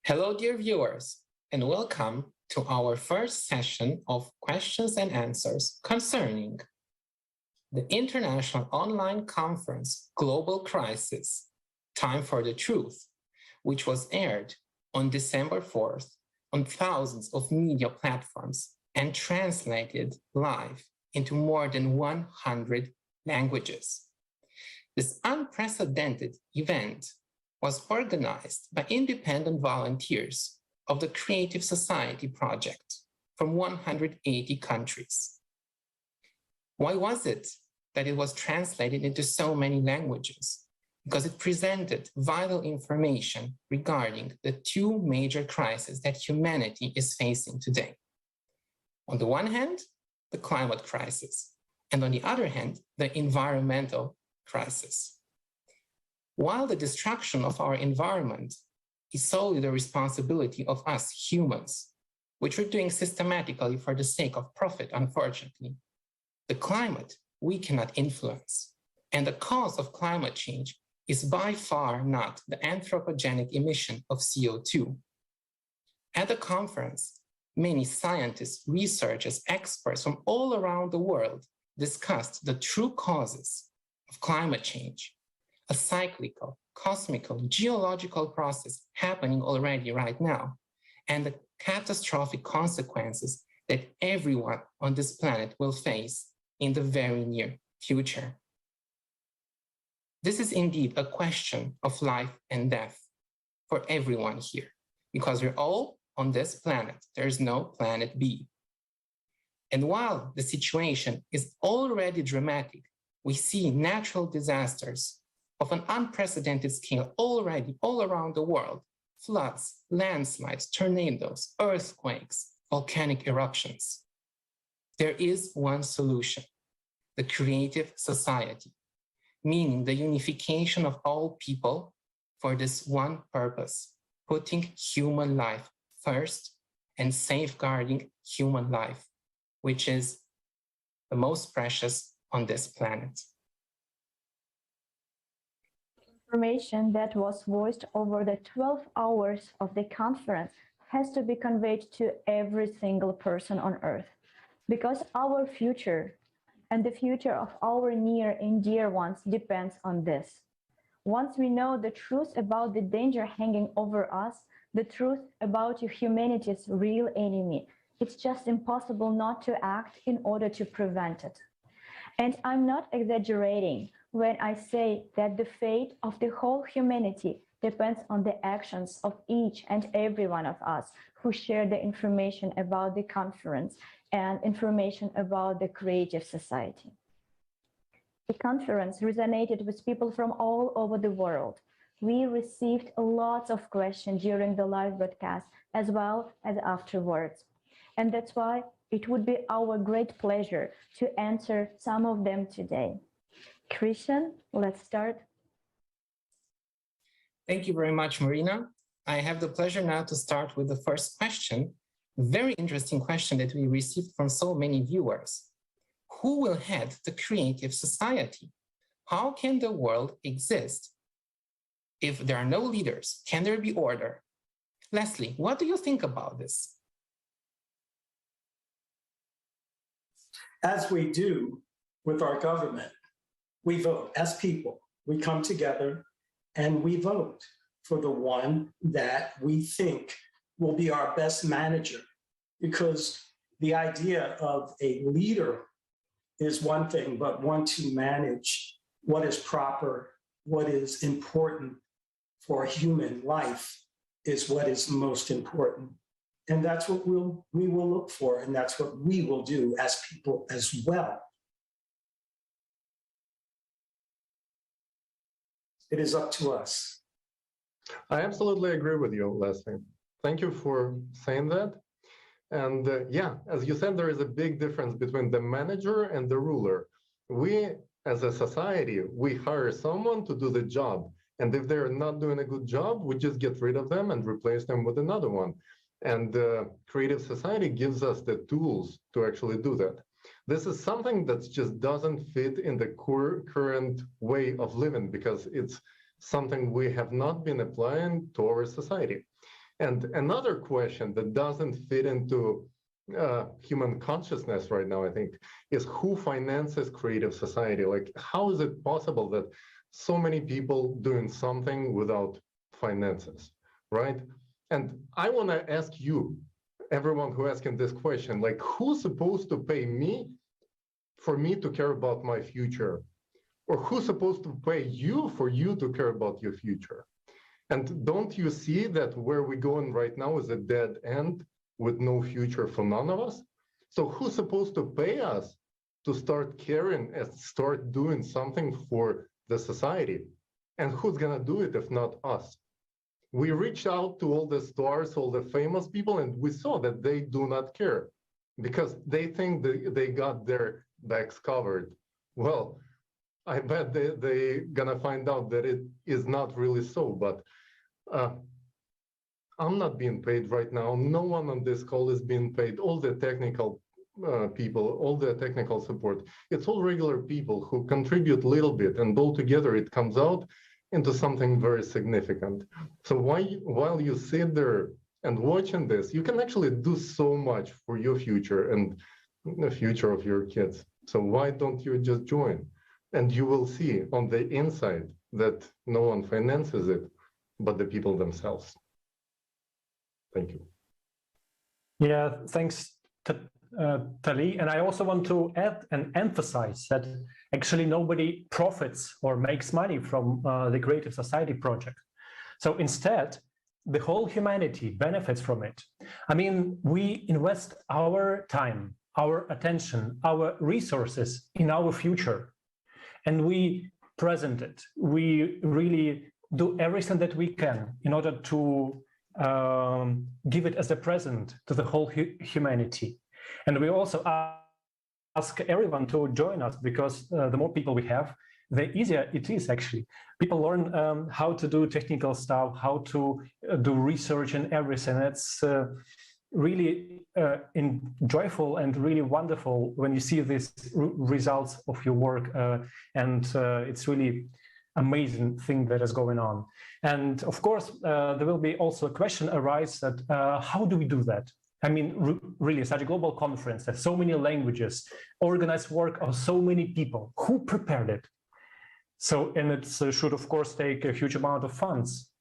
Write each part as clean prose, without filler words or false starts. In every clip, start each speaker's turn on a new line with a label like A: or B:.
A: Hello, dear viewers, and welcome to our first session of questions and answers concerning the International Online Conference Global Crisis, Time for the Truth, which was aired on December 4th on thousands of media platforms and translated live into more than 100 languages. This unprecedented event was organized by independent volunteers of the Creative Society Project from 180 countries. Why was it that it was translated into so many languages? Because it presented vital information regarding the two major crises that humanity is facing today. On the one hand, the climate crisis, and on the other hand, the environmental crisis. While the destruction of our environment is solely the responsibility of us humans, which we're doing systematically for the sake of profit, unfortunately, the climate we cannot influence. And the cause of climate change is by far not the anthropogenic emission of CO2. At the conference, many scientists, researchers, experts from all around the world discussed the true causes of climate change, a cyclical, cosmical, geological process happening already right now, and the catastrophic consequences that everyone on this planet will face in the very near future. This is indeed a question of life and death for everyone here, because we're all on this planet. There is no planet B. And while the situation is already dramatic, we see natural disasters of an unprecedented scale already all around the world: floods, landslides, tornadoes, earthquakes, volcanic eruptions. There is one solution: the creative society, meaning the unification of all people for this one purpose, putting human life first and safeguarding human life, which is the most precious on this planet.
B: Information that was voiced over the 12 hours of the conference has to be conveyed to every single person on Earth, because our future and the future of our near and dear ones depends on this. Once we know the truth about the danger hanging over us, the truth about humanity's real enemy, it's just impossible not to act in order to prevent it. And I'm not exaggerating when I say that the fate of the whole humanity depends on the actions of each and every one of us who share the information about the conference and information about the creative society. The conference resonated with people from all over the world. We received lots of questions during the live broadcast as well as afterwards. And that's why it would be our great pleasure to answer some of them today. Christian, let's start.
A: Thank you very much, Marina. I have the pleasure now to start with the first question. Very interesting question that we received from so many viewers. Who will head the creative society? How can the world exist if there are no leaders? Can there be order? Leslie, what do you think about this?
C: As we do with our government, we vote as people. We come together and we vote for the one that we think will be our best manager, because the idea of a leader is one thing, but one to manage what is proper, what is important for human life is what is most important. And that's what we will look for, and that's what we will do as people as well. It is up to us.
D: I absolutely agree with you, Leslie. Thank you for saying that. And yeah, as you said, there is a big difference between the manager and the ruler. We, as a society, we hire someone to do the job. And if they're not doing a good job, we just get rid of them and replace them with another one. And creative society gives us the tools to actually do that. This is something that just doesn't fit in the current way of living, because it's something we have not been applying to our society. And another question that doesn't fit into human consciousness right now, I think, is who finances creative society? Like, how is it possible that so many people doing something without finances, right? And I want to ask you, everyone who asking this question, like, who's supposed to pay me for me to care about my future? Or who's supposed to pay you for you to care about your future? And don't you see that where we're going right now is a dead end with no future for none of us? So who's supposed to pay us to start caring and start doing something for the society? And who's gonna do it if not us? We reached out to all the stars, all the famous people, and we saw that they do not care because they think they got their backs covered. Well, I bet they're gonna find out that it is not really so, but I'm not being paid right now. No one on this call is being paid. All the technical people, all the technical support, it's all regular people who contribute a little bit, and altogether it comes out into something very significant. So while you sit there and watching this, you can actually do so much for your future and the future of your kids. So why don't you just join? And you will see on the inside that no one finances it, but the people themselves. Thank you.
E: Yeah, thanks, Tali. And I also want to add and emphasize that actually nobody profits or makes money from the Creative Society project. So instead, the whole humanity benefits from it. I mean, we invest our time, our attention, our resources in our future, and we present it. We really do everything that we can in order to give it as a present to the whole humanity. And we also ask everyone to join us, because the more people we have, the easier it is actually. People learn how to do technical stuff, how to do research and everything. It's really joyful and really wonderful when you see these results of your work. And it's really amazing thing that is going on. And of course, there will be also a question arise that how do we do that? I mean, really, such a global conference that so many languages, organized work of so many people, who prepared it? So, and it should, of course, take a huge amount of funds.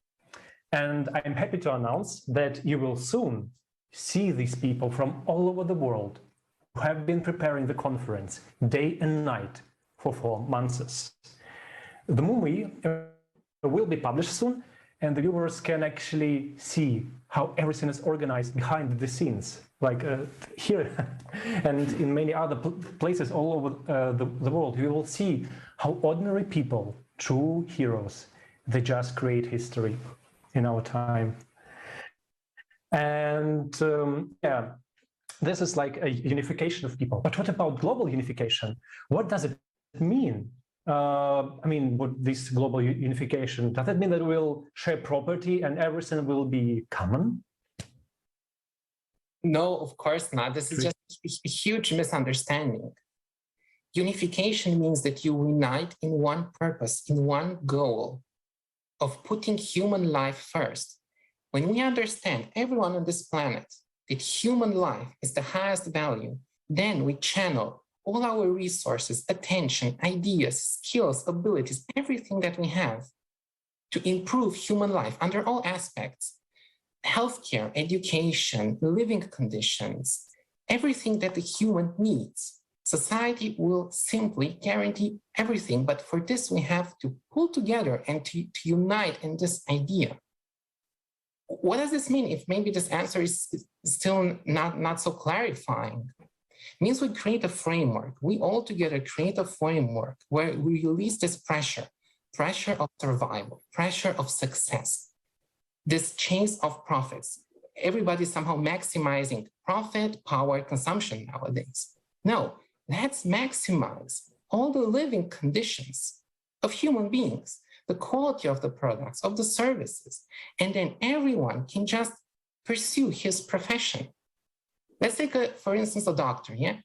E: And I'm happy to announce that you will soon see these people from all over the world who have been preparing the conference day and night for 4 months. The movie will be published soon, and the viewers can actually see how everything is organized behind the scenes, like here and in many other places all over the world. You will see how ordinary people, true heroes, they just create history in our time. And yeah, this is like a unification of people. But what about global unification? What does it mean? I mean, what this global unification, does it mean that we'll share property and everything will be common?
A: No, of course not. This is just a huge misunderstanding. Unification means that you unite in one purpose, in one goal of putting human life first. When we understand, everyone on this planet, that human life is the highest value, then we channel all our resources, attention, ideas, skills, abilities, everything that we have to improve human life under all aspects: healthcare, education, living conditions, everything that the human needs. Society will simply guarantee everything, but for this we have to pull together and to unite in this idea. What does this mean? If maybe this answer is still not so clarifying. It means we create a framework. We all together create a framework where we release this pressure of survival, pressure of success, this chase of profits. Everybody's somehow maximizing profit, power, consumption nowadays. No, let's maximize all the living conditions of human beings, the quality of the products, of the services, and then everyone can just pursue his profession. Let's take, for instance, a doctor, yeah?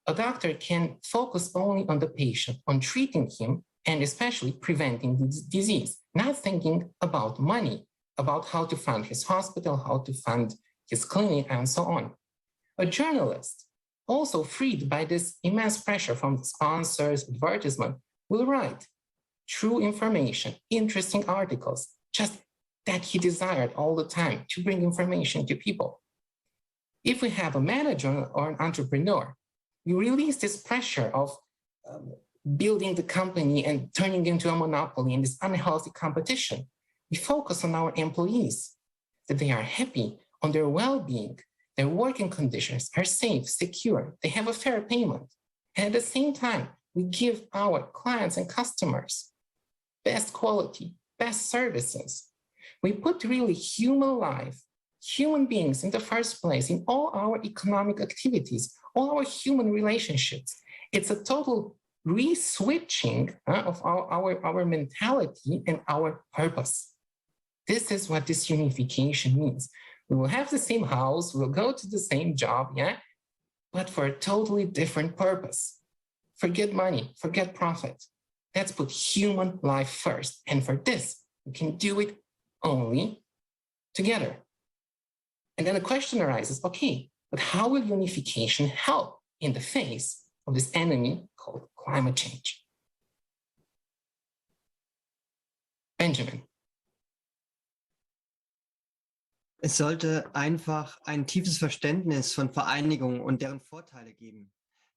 A: A doctor can focus only on the patient, on treating him, and especially preventing the disease, not thinking about money, about how to fund his hospital, how to fund his clinic, and so on. A journalist, also freed by this immense pressure from the sponsors, advertisement, will write true information, interesting articles, just that he desired all the time to bring information to people. If we have a manager or an entrepreneur, we release this pressure of building the company and turning into a monopoly in this unhealthy competition. We focus on our employees, that they are happy, on their well-being, their working conditions are safe, secure, they have a fair payment. And at the same time, we give our clients and customers best quality, best services. We put really human life, human beings in the first place in all our economic activities, all our human relationships. It's a total re-switching of our mentality and our purpose. This is what this unification means. We will have the same house, we'll go to the same job, yeah, but for a totally different purpose. Forget money, forget profit. Let's put human life first. And for this, we can do it only together. And then the question arises, okay, but how will unification help in the face of this enemy called climate change? Benjamin.
F: Es sollte einfach ein tiefes Verständnis von Vereinigungen und deren Vorteile geben.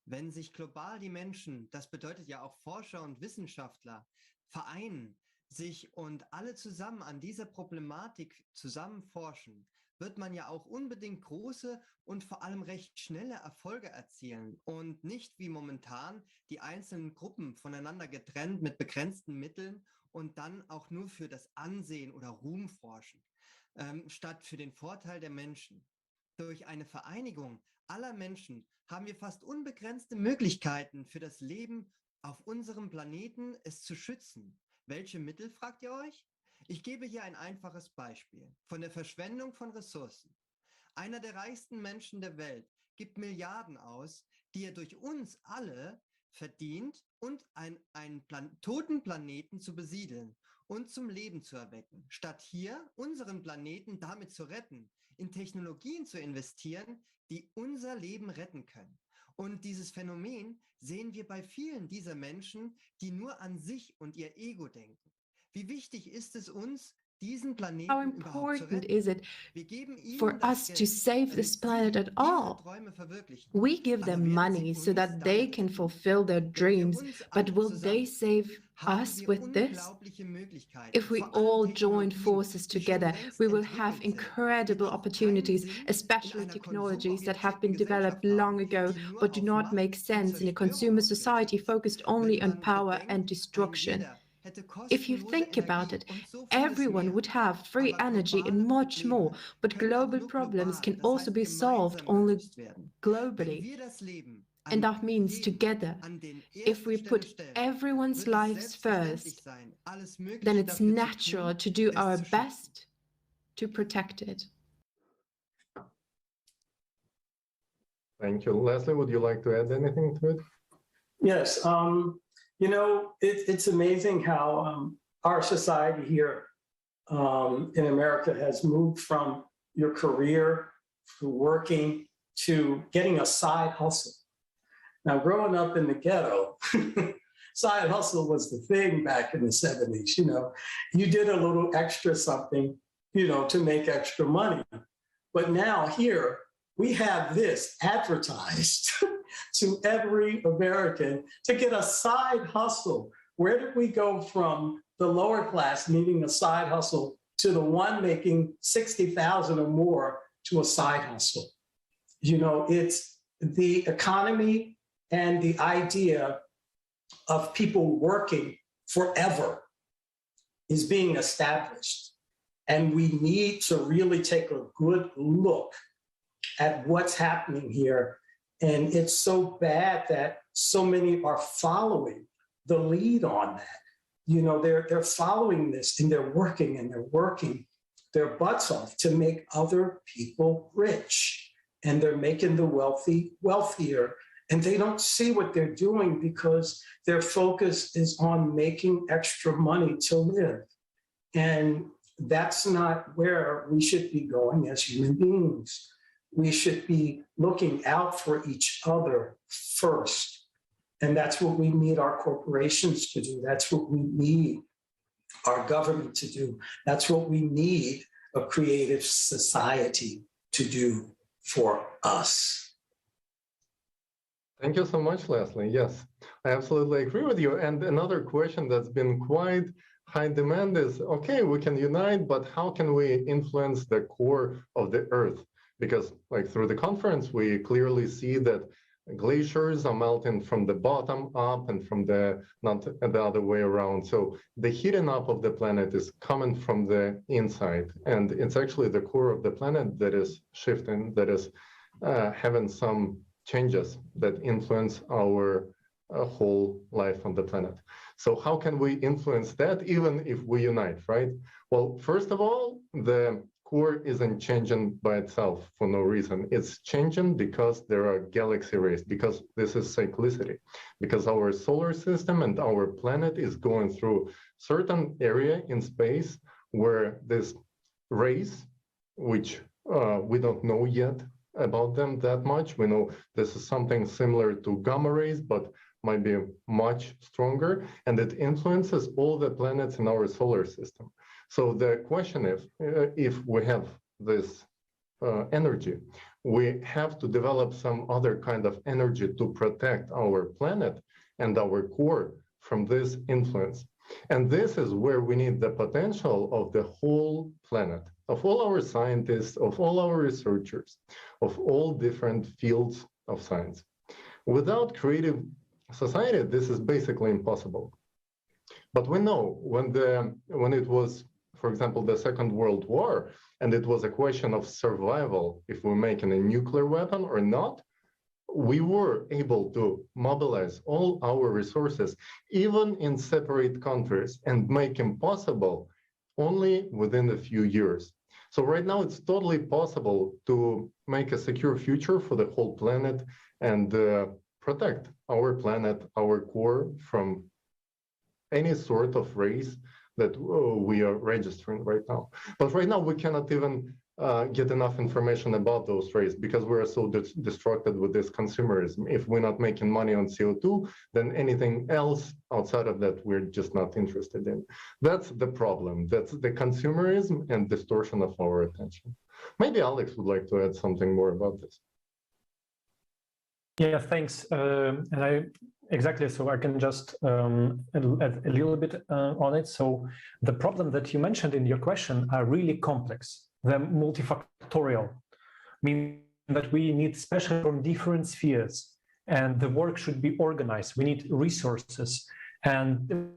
F: Wenn sich global die Menschen, das bedeutet ja auch Forscher und Wissenschaftler, vereinen, sich und alle zusammen an dieser Problematik zusammen forschen, wird man ja auch unbedingt große und vor allem recht schnelle Erfolge erzielen und nicht wie momentan die einzelnen Gruppen voneinander getrennt mit begrenzten Mitteln und dann auch nur für das Ansehen oder Ruhm forschen, statt für den Vorteil der Menschen. Durch eine Vereinigung aller Menschen haben wir fast unbegrenzte Möglichkeiten für das Leben auf unserem Planeten, es zu schützen. Welche Mittel, fragt ihr euch? Ich gebe hier ein einfaches Beispiel von der Verschwendung von Ressourcen. Einer der reichsten Menschen der Welt gibt Milliarden aus, die er durch uns alle verdient und einen toten Planeten zu besiedeln und zum Leben zu erwecken, statt hier unseren Planeten damit zu retten, in Technologien zu investieren, die unser Leben retten können. Und dieses Phänomen sehen wir bei vielen dieser Menschen, die nur an sich und ihr Ego denken. Wie wichtig ist es uns, diesen Planeten überhaupt zu retten?
G: How important is it for us to save this planet at all? We give them money so that they can fulfill their dreams, but will they save us with this? If we all join forces together, we will have incredible opportunities, especially technologies that have been developed long ago but do not make sense in a consumer society focused only on power and destruction. If you think about it, everyone would have free energy and much more, but global problems can also be solved only globally. And that means together. If we put everyone's lives first, then it's natural to do our best to protect it.
D: Thank you. Leslie, would you like to add anything to it?
C: Yes. You know, it's amazing how our society here in America has moved from your career to working to getting a side hustle. Now, growing up in the ghetto, side hustle was the thing back in the 70s. You know, you did a little extra something, you know, to make extra money. But now here, we have this advertised to every American to get a side hustle. Where did we go from the lower class needing a side hustle to the one making 60,000 or more to a side hustle? You know, it's the economy and the idea of people working forever is being established. And we need to really take a good look at what's happening here. And it's so bad that so many are following the lead on that. You know, they're following this and they're working their butts off to make other people rich. And they're making the wealthy wealthier. And they don't see what they're doing because their focus is on making extra money to live. And that's not where we should be going as human beings. We should be looking out for each other first. And that's what we need our corporations to do. That's what we need our government to do. That's what we need a creative society to do for us.
D: Thank you so much, Leslie. Yes, I absolutely agree with you. And another question that's been quite high demand is, okay, we can unite, but how can we influence the core of the Earth? Because like through the conference, we clearly see that glaciers are melting from the bottom up and from not the other way around. So the heating up of the planet is coming from the inside. And it's actually the core of the planet that is shifting, that is having some changes that influence our whole life on the planet. So how can we influence that even if we unite, right? Well, first of all, the core isn't changing by itself for no reason. It's changing because there are galaxy rays, because this is cyclicity, because our solar system and our planet is going through certain area in space where this rays, which we don't know yet about them that much. We know this is something similar to gamma rays, but might be much stronger, and it influences all the planets in our solar system. So the question is, if we have this energy, we have to develop some other kind of energy to protect our planet and our core from this influence. And this is where we need the potential of the whole planet, of all our scientists, of all our researchers, of all different fields of science. Without creative society, this is basically impossible. But we know when it was, for example, the Second World War, and it was a question of survival, if we're making a nuclear weapon or not, we were able to mobilize all our resources, even in separate countries, and make them possible only within a few years. So right now, it's totally possible to make a secure future for the whole planet and protect our planet, our core, from any sort of race that we are registering right now. But right now, we cannot even get enough information about those rays because we're so distracted with this consumerism. If we're not making money on CO2, then anything else outside of that, we're just not interested in. That's the problem. That's the consumerism and distortion of our attention. Maybe Alex would like to add something more about this.
E: Yeah, thanks. Exactly. So I can just add a little bit on it. So the problem that you mentioned in your question are really complex. They're multifactorial, meaning that we need special from different spheres, and the work should be organized. We need resources, and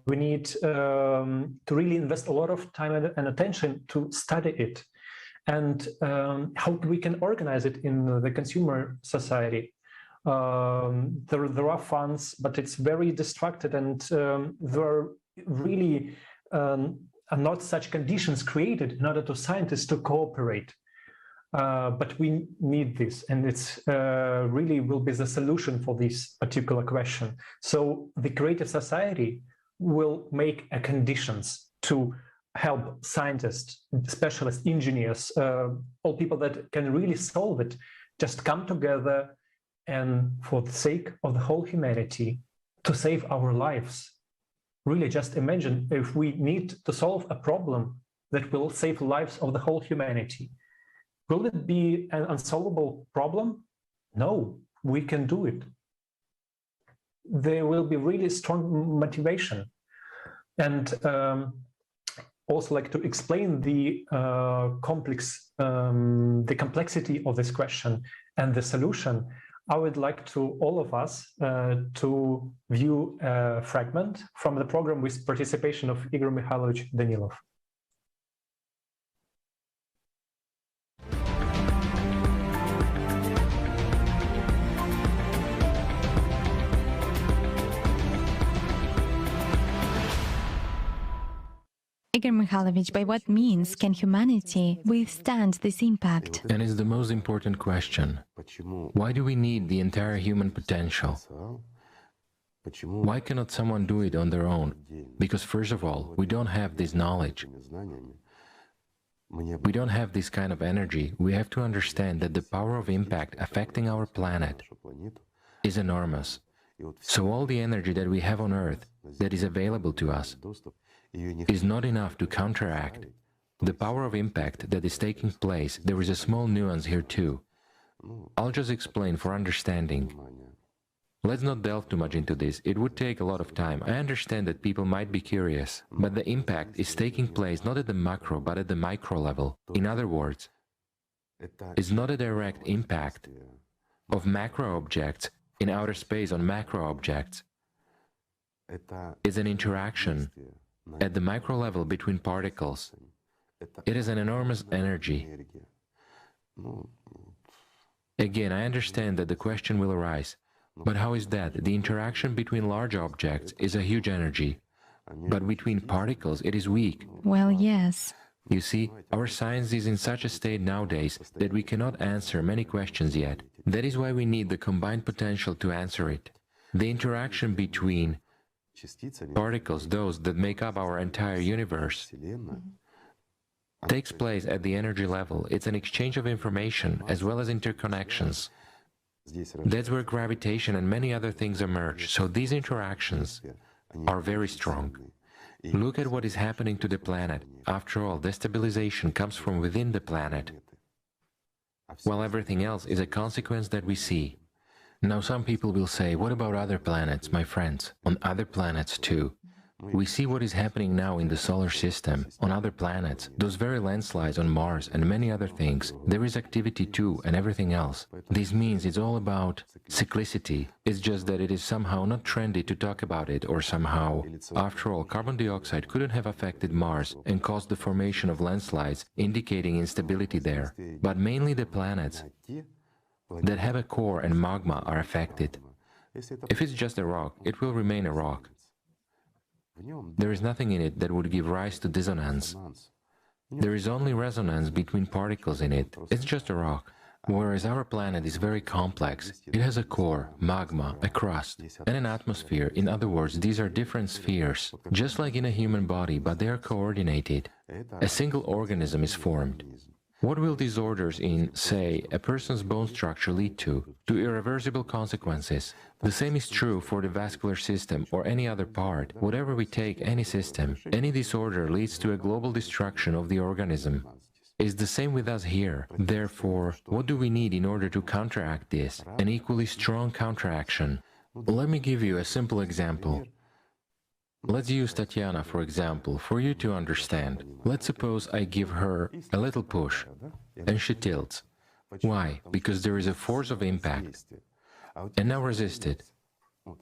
E: we need to really invest a lot of time and attention to study it. And how we can organize it in the consumer society. There are funds, but it's very distracted, and there are really are not such conditions created in order to scientists to cooperate. But we need this, and it's really will be the solution for this particular question. So the creative society will make conditions to help scientists, specialists, engineers, all people that can really solve it, just come together and for the sake of the whole humanity to save our lives. Really just imagine if we need to solve a problem that will save lives of the whole humanity. Will it be an unsolvable problem? No, we can do it. There will be really strong motivation. And also like to explain the complexity of this question and the solution, I would like to all of us to view a fragment from the program with participation of Igor Mikhailovich Danilov.
H: Igor Mikhailovich, by what means can humanity withstand this impact?
I: And it's the most important question. Why do we need the entire human potential? Why cannot someone do it on their own? Because first of all, we don't have this knowledge. We don't have this kind of energy. We have to understand that the power of impact affecting our planet is enormous. So all the energy that we have on Earth that is available to us is not enough to counteract the power of impact that is taking place. There is a small nuance here too. I'll just explain for understanding. Let's not delve too much into this, it would take a lot of time. I understand that people might be curious, but the impact is taking place not at the macro, but at the micro level. In other words, it's not a direct impact of macro objects in outer space on macro objects. It's an interaction at the micro level between particles. It is an enormous energy. Again, I understand that the question will arise. But how is that? The interaction between large objects is a huge energy, but between particles it is weak.
H: Well, yes.
I: You see, our science is in such a state nowadays that we cannot answer many questions yet. That is why we need the combined potential to answer it. The interaction between particles, those that make up our entire universe, takes place at the energy level. It's an exchange of information as well as interconnections. That's where gravitation and many other things emerge, so these interactions are very strong. Look at what is happening to the planet. After all, destabilization comes from within the planet, while everything else is a consequence that we see. Now some people will say, what about other planets, my friends? On other planets too. We see what is happening now in the solar system, on other planets, those very landslides on Mars and many other things. There is activity too and everything else. This means it's all about cyclicity. It's just that it is somehow not trendy to talk about it, or somehow. After all, carbon dioxide couldn't have affected Mars and caused the formation of landslides, indicating instability there. But mainly the planets that have a core and magma are affected. If it's just a rock, it will remain a rock. There is nothing in it that would give rise to dissonance. There is only resonance between particles in it. It's just a rock. Whereas our planet is very complex. It has a core, magma, a crust, and an atmosphere. In other words, these are different spheres, just like in a human body, but they are coordinated. A single organism is formed. What will disorders in, say, a person's bone structure lead to? To irreversible consequences. The same is true for the vascular system or any other part. Whatever we take, any system, any disorder leads to a global destruction of the organism. It's the same with us here. Therefore, what do we need in order to counteract this? An equally strong counteraction. Let me give you a simple example. Let's use Tatiana, for example, for you to understand. Let's suppose I give her a little push, and she tilts. Why? Because there is a force of impact. And now resist it.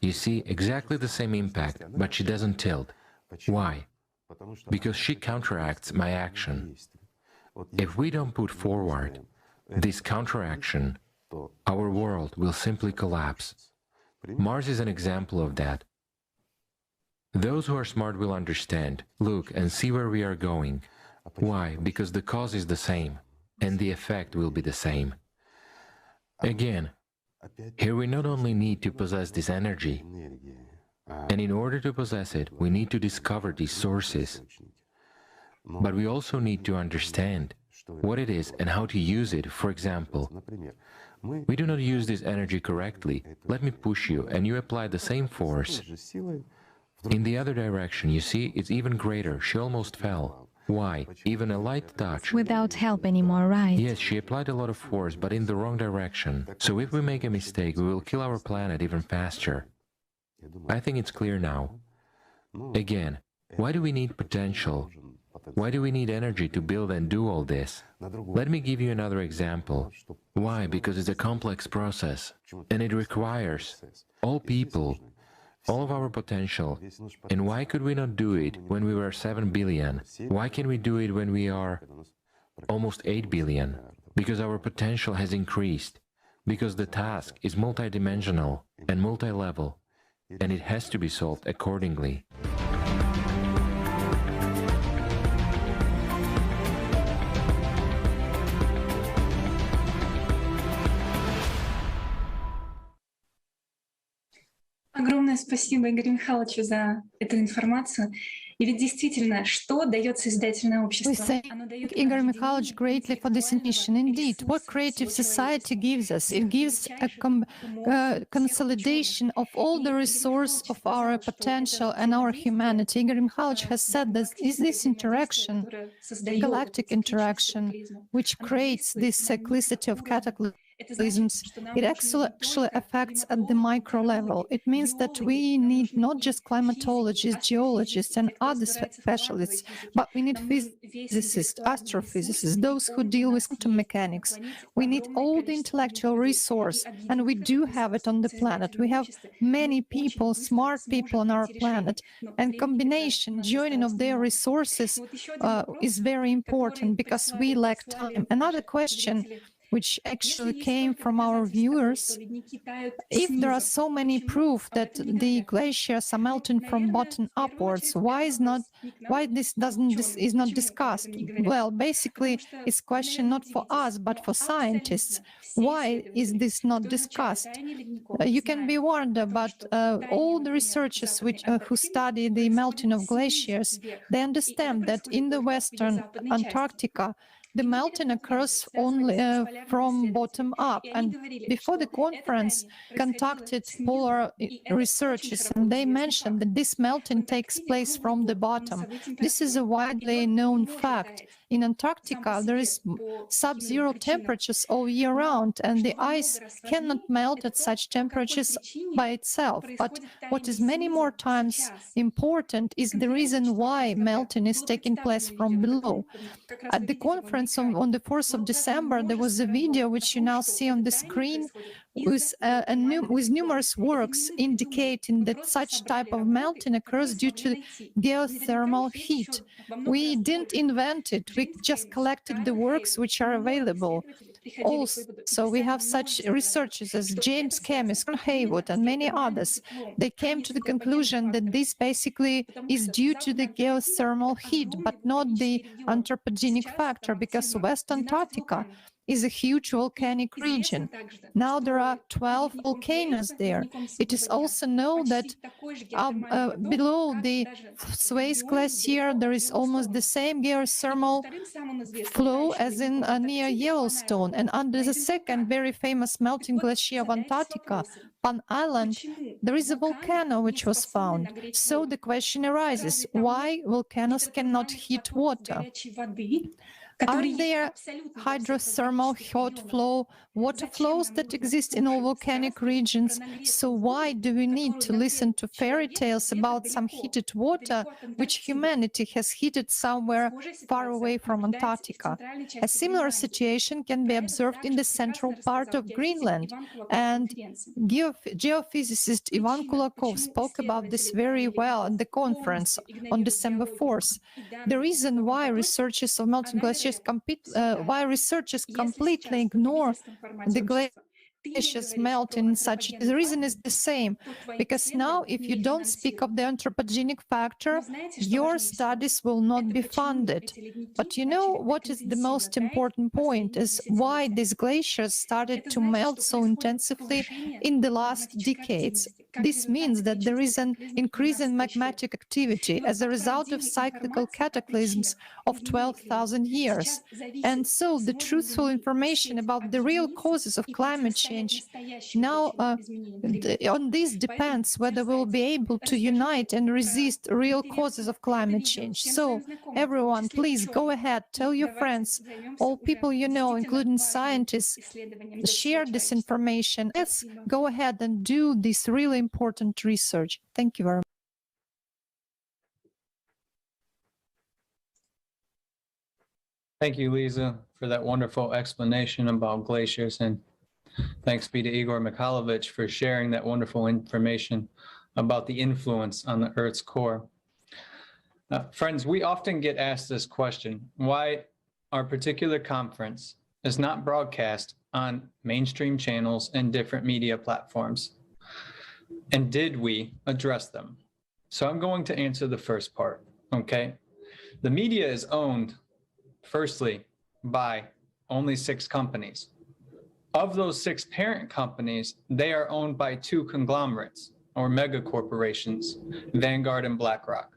I: You see, exactly the same impact, but she doesn't tilt. Why? Because she counteracts my action. If we don't put forward this counteraction, our world will simply collapse. Mars is an example of that. Those who are smart will understand, look and see where we are going. Why? Because the cause is the same, and the effect will be the same. Again, here we not only need to possess this energy, and in order to possess it, we need to discover these sources. But we also need to understand what it is and how to use it. For example, we do not use this energy correctly. Let me push you, and you apply the same force. In the other direction, you see, it's even greater. She almost fell. Why? Even a light touch.
H: Without help anymore, right?
I: Yes, she applied a lot of force, but in the wrong direction. So if we make a mistake, we will kill our planet even faster. I think it's clear now. Again, why do we need potential? Why do we need energy to build and do all this? Let me give you another example. Why? Because it's a complex process, and it requires all people, all of our potential. And why could we not do it when we were 7 billion? Why can we do it when we are almost 8 billion? Because our potential has increased. Because the task is multidimensional and multi-level, and it has to be solved accordingly.
J: спасибо Игорю Михайловичу за эту информацию. И ведь действительно, что дает созидательное общество?
H: We thank Igor Mikhailovich greatly for this information. Indeed, what creative society gives us? It gives a consolidation of all the resource of our potential and our humanity. Igor Mikhailovich has said that is this interaction, galactic interaction, which creates this cyclicity of cataclysms. It actually affects at the micro level. It means that we need not just climatologists, geologists, and other specialists, but we need physicists, astrophysicists, those who deal with quantum mechanics. We need all the intellectual resource, and we do have it on the planet. We have many people, smart people on our planet, and combination, joining of their resources is very important because we lack time. Another question which actually came from our viewers, if there are so many proof that the glaciers are melting from bottom upwards, why this is not discussed? Well, basically, it's a question not for us, but for scientists. Why is this not discussed? You can be warned about all the researchers who study the melting of glaciers. They understand that in the Western Antarctica, the melting occurs only from bottom up. And before the conference, contacted polar researchers, and they mentioned that this melting takes place from the bottom. This is a widely known fact. In Antarctica, there is sub-zero temperatures all year round, and the ice cannot melt at such temperatures by itself. But what is many more times important is the reason why melting is taking place from below. At the conference on the 4th of December, there was a video which you now see on the screen with numerous works indicating that such type of melting occurs due to geothermal heat. We didn't invent it. We just collected the works which are available. Also, we have such researchers as James Chemist, Haywood, and many others. They came to the conclusion that this basically is due to the geothermal heat, but not the anthropogenic factor, because West Antarctica is a huge volcanic region. Now there are 12 volcanoes there. It is also known that below the Suez Glacier, there is almost the same geothermal flow as in near Yellowstone. And under the second very famous melting glacier of Antarctica, Pan Island, there is a volcano which was found. So the question arises, why volcanoes cannot heat water? Are there hydrothermal hot flow water flows that exist in all volcanic regions? So why do we need to listen to fairy tales about some heated water which humanity has heated somewhere far away from Antarctica? A similar situation can be observed in the central part of Greenland, and geophysicist Ivan Kulakov spoke about this very well at the conference on December 4th. The reason why researchers of melting glaciers completely ignore the glaciers melting, the reason is the same, because now if you don't speak of the anthropogenic factor, your studies will not be funded. But you know what is the most important point is why these glaciers started to melt so intensively in the last decades. This means that there is an increase in magmatic activity as a result of cyclical cataclysms of 12,000 years. And so the truthful information about the real causes of climate change now on this depends whether we'll be able to unite and resist real causes of climate change. So everyone, please go ahead, tell your friends, all people you know, including scientists, share this information. Let's go ahead and do this really important research. Thank you very much.
K: Thank you, Lisa, for that wonderful explanation about glaciers, and thanks be to Igor Mikhailovich for sharing that wonderful information about the influence on the Earth's core. Friends, we often get asked this question, why our particular conference is not broadcast on mainstream channels and different media platforms. And did we address them? So I'm going to answer the first part, okay? The media is owned, firstly, by only 6 companies. Of those 6 parent companies, they are owned by 2 conglomerates, or mega corporations, Vanguard and BlackRock,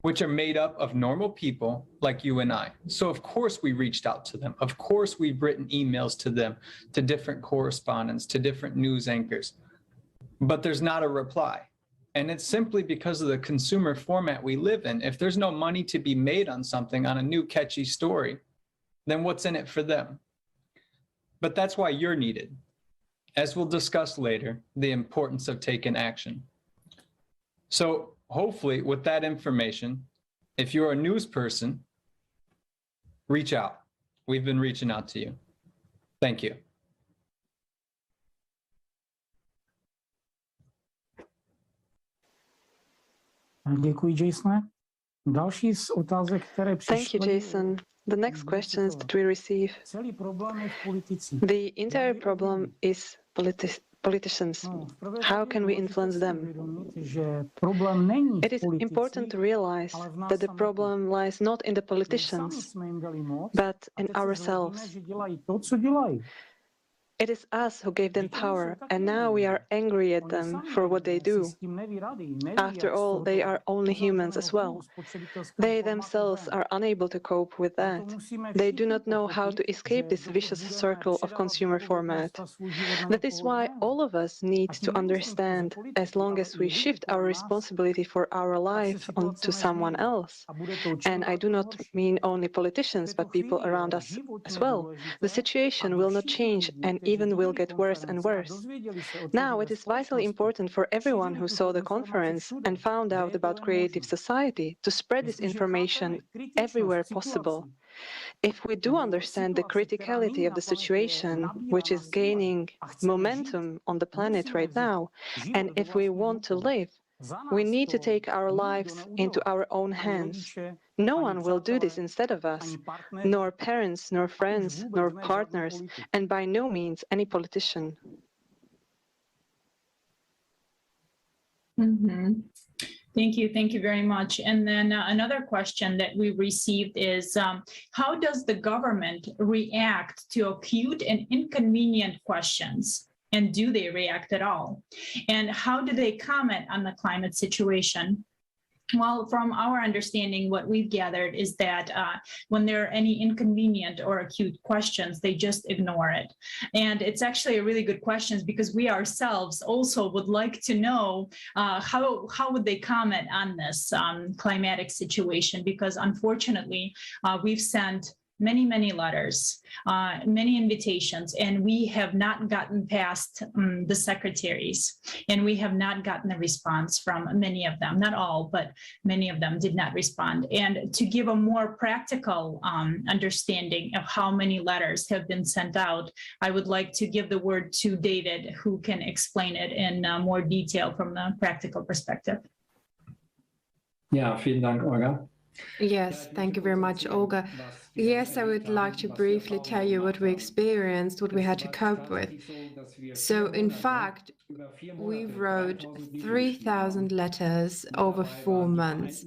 K: which are made up of normal people like you and I. So of course we reached out to them. Of course we've written emails to them, to different correspondents, to different news anchors, but there's not a reply. And it's simply because of the consumer format we live in. If there's no money to be made on something, on a new catchy story, then what's in it for them? But that's why you're needed. As we'll discuss later, the importance of taking action. So hopefully with that information, if you're a news person, reach out. We've been reaching out to you. Thank you.
L: Děkuji, Jasone. Další z otázek, které přišly.
M: Thank you, Jason. The next questions that we receive. The entire problem is politicians. How can we influence them? It is important to realize that the problem lies not in the politicians, but in ourselves. It is us who gave them power, and now we are angry at them for what they do. After all, they are only humans as well. They themselves are unable to cope with that. They do not know how to escape this vicious circle of consumer format. That is why all of us need to understand, as long as we shift our responsibility for our life onto someone else, and I do not mean only politicians, but people around us as well, the situation will not change and even will get worse and worse. Now, it is vitally important for everyone who saw the conference and found out about creative society to spread this information everywhere possible. If we do understand the criticality of the situation, which is gaining momentum on the planet right now, and if we want to live, we need to take our lives into our own hands. No one will do this instead of us, nor parents, nor friends, nor partners, and by no means any politician.
N: Mm-hmm. Thank you very much. And then another question that we received is, how does the government react to acute and inconvenient questions? And do they react at all? And how do they comment on the climate situation? Well, from our understanding, what we've gathered is that when there are any inconvenient or acute questions, they just ignore it. And it's actually a really good question because we ourselves also would like to know how would they comment on this climatic situation, because unfortunately, we've sent many letters, many invitations, and we have not gotten past the secretaries, and we have not gotten a response from many of them. Not all, but many of them did not respond. And to give a more practical understanding of how many letters have been sent out, I would like to give the word to David, who can explain it in more detail from the practical perspective.
O: Ja, vielen Dank, Olga.
G: Yes, thank you very much, Olga. Yes, I would like to briefly tell you what we experienced, what we had to cope with. So, in fact, we wrote 3,000 letters over 4 months.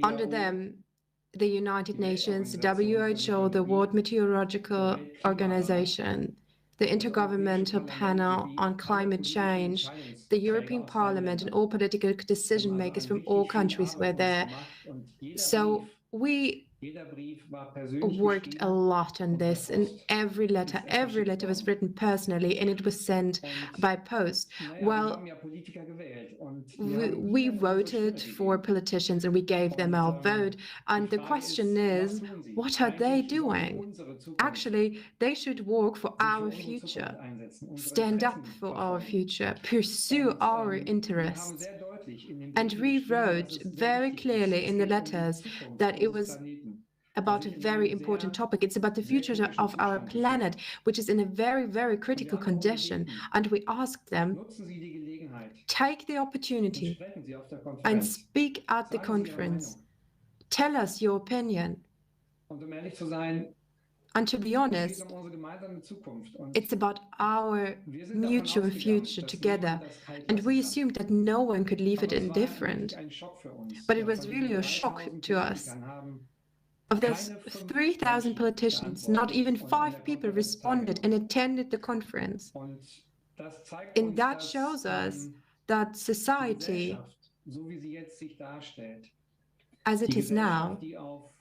G: Under them, the United Nations, the WHO, the World Meteorological Organization, the Intergovernmental Panel on Climate Change, the European Parliament, and all political decision makers from all countries were there. So we worked a lot on this, and every letter was written personally, and it was sent by post. Well, we voted for politicians and we gave them our vote, and the question is, what are they doing? Actually, they should work for our future, stand up for our future, pursue our interests. And we wrote very clearly in the letters that it was about a very important topic. It's about the future of our planet, which is in a very critical condition. And we asked them, take the opportunity and speak at the conference. Tell us your opinion. And to be honest, it's about our mutual future together. And we assumed that no one could leave it indifferent. But it was really a shock to us. Of those 3,000 politicians, not even 5 people responded and attended the conference. And that shows us that society, as it is now,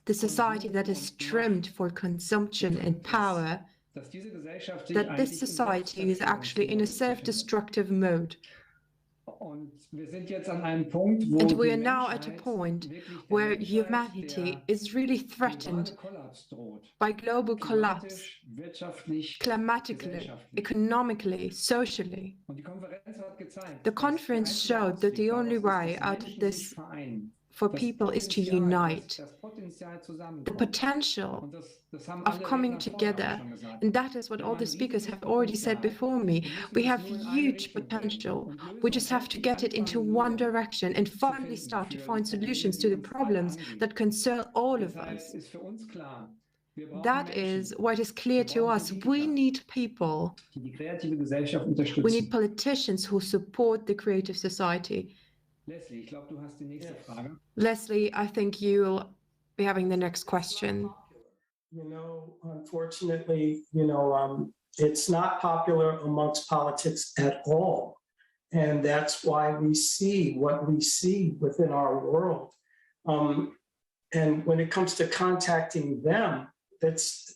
G: the society that is trimmed for consumption and power, that this society is actually in a self-destructive mode. And we are now at a point where humanity is really threatened by global collapse, climatically, economically, socially. The conference showed that the only way out of this for people is to unite. The potential of coming together, and that is what all the speakers have already said before me. We have huge potential. We just have to get it into one direction and finally start to find solutions to the problems that concern all of us. That is what is clear to us. We need people. We need politicians who support the creative society. Leslie, I think you'll be having the next question.
C: Unfortunately, it's not popular amongst politics at all. And that's why we see what we see within our world. And when it comes to contacting them, that's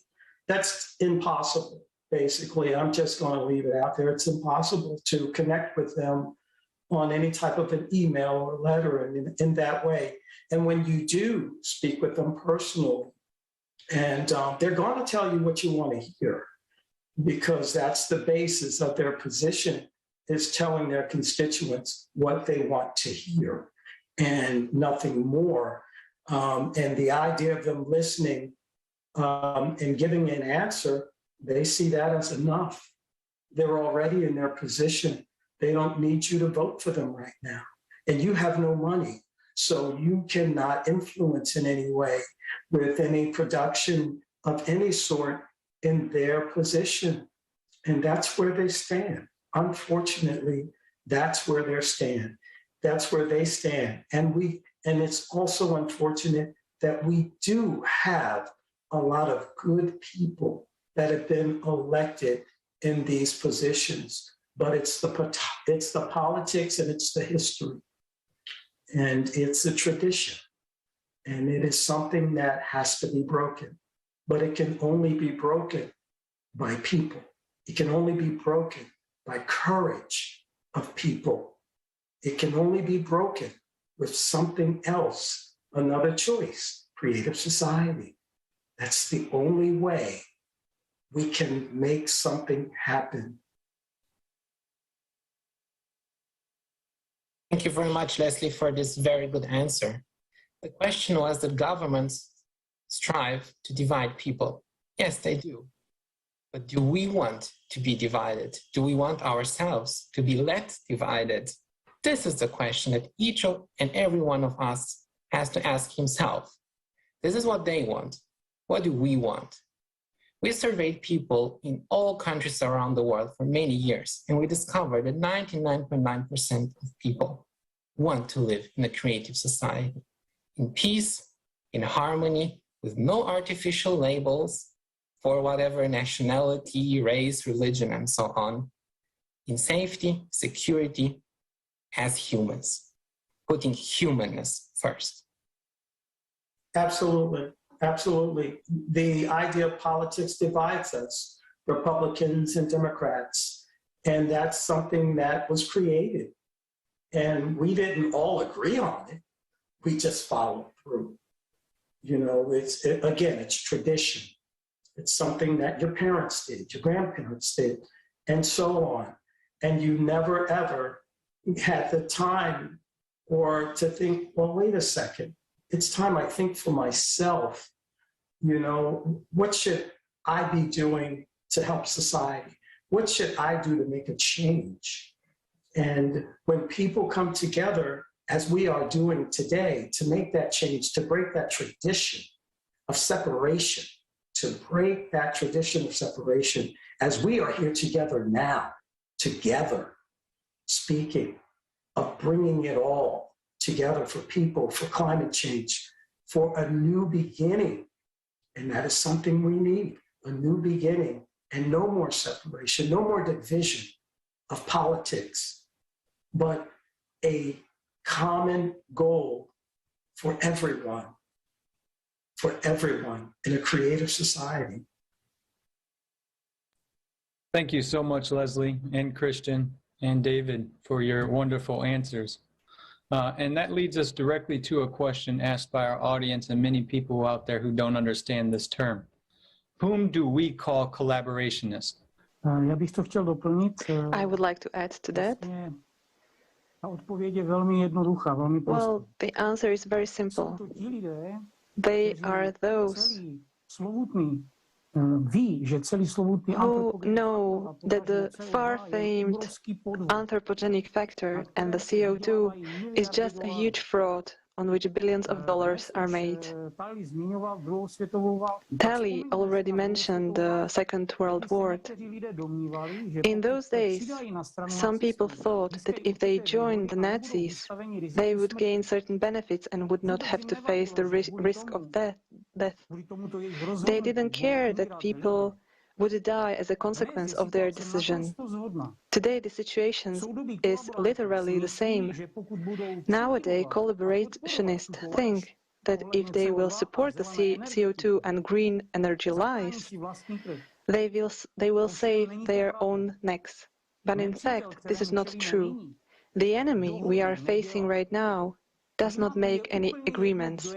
C: impossible, basically. I'm just going to leave it out there. It's impossible to connect with them on any type of an email or letter in that way. And when you do speak with them personally, and they're going to tell you what you want to hear, because that's the basis of their position, is telling their constituents what they want to hear and nothing more. And the idea of them listening and giving an answer, they see that as enough. They're already in their position. They don't need you to vote for them right now. And you have no money, so you cannot influence in any way with any production of any sort in their position. And that's where they stand. Unfortunately, that's where they stand. That's where they stand. And it's also unfortunate that we do have a lot of good people that have been elected in these positions. But it's the politics and it's the history. And it's a tradition. And it is something that has to be broken. But it can only be broken by people. It can only be broken by courage of people. It can only be broken with something else, another choice, creative society. That's the only way we can make something happen.
A: Thank you very much, Leslie, for this very good answer. The question was that governments strive to divide people. Yes, they do. But do we want to be divided? Do we want ourselves to be left divided? This is the question that each and every one of us has to ask himself. This is what they want. What do we want? We surveyed people in all countries around the world for many years, and we discovered that 99.9% of people want to live in a creative society, in peace, in harmony, with no artificial labels for whatever nationality, race, religion, and so on, in safety, security, as humans, putting humanness first.
C: Absolutely. Absolutely. The idea of politics divides us, Republicans and Democrats, and that's something that was created. And we didn't all agree on it. We just followed through. It's tradition. It's something that your parents did, your grandparents did, and so on. And you never, ever had the time or to think, well, wait a second. It's time I think for myself. What should I be doing to help society? What should I do to make a change? And when people come together, as we are doing today, to make that change, to break that tradition of separation, as we are here together now, together, speaking of bringing it all together for people, for climate change, for a new beginning. And that is something we need, a new beginning, and no more separation, no more division of politics, but a common goal for everyone in a creative society.
K: Thank you so much, Leslie and Christian and David, for your wonderful answers. And that leads us directly to a question asked by our audience and many people out there who don't understand this term. Whom do we call collaborationists?
L: Já bych to chtěl doplnit.
M: I would like to add to that.
L: Ta odpověď je velmi jednoduchá, velmi prostá.
M: Well, the answer is very simple. They are those who know that the far-famed anthropogenic factor and the CO2 is just a huge fraud on which billions of dollars are made. Tali already mentioned the Second World War. In those days, some people thought that if they joined the Nazis, they would gain certain benefits and would not have to face the risk of death. They didn't care that people would die as a consequence of their decision. Today, the situation is literally the same. Nowadays, collaborationists think that if they will support the CO2 and green energy lies, they will save their own necks. But in fact, this is not true. The enemy we are facing right now does not make any agreements.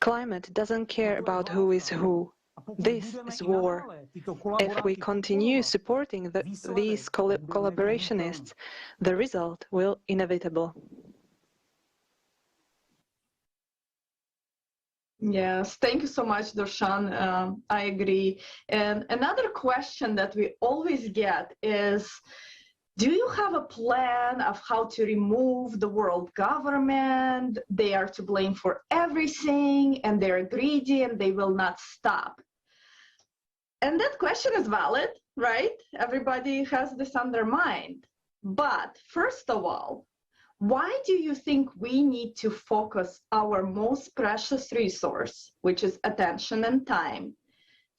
M: Climate doesn't care about who is who. This is war. If we continue supporting these collaborationists, the result will be inevitable.
P: Yes, thank you so much, Darshan. I agree. And another question that we always get is, do you have a plan of how to remove the world government? They are to blame for everything, and they're greedy, and they will not stop. And that question is valid, right? Everybody has this on their mind. But first of all, why do you think we need to focus our most precious resource, which is attention and time,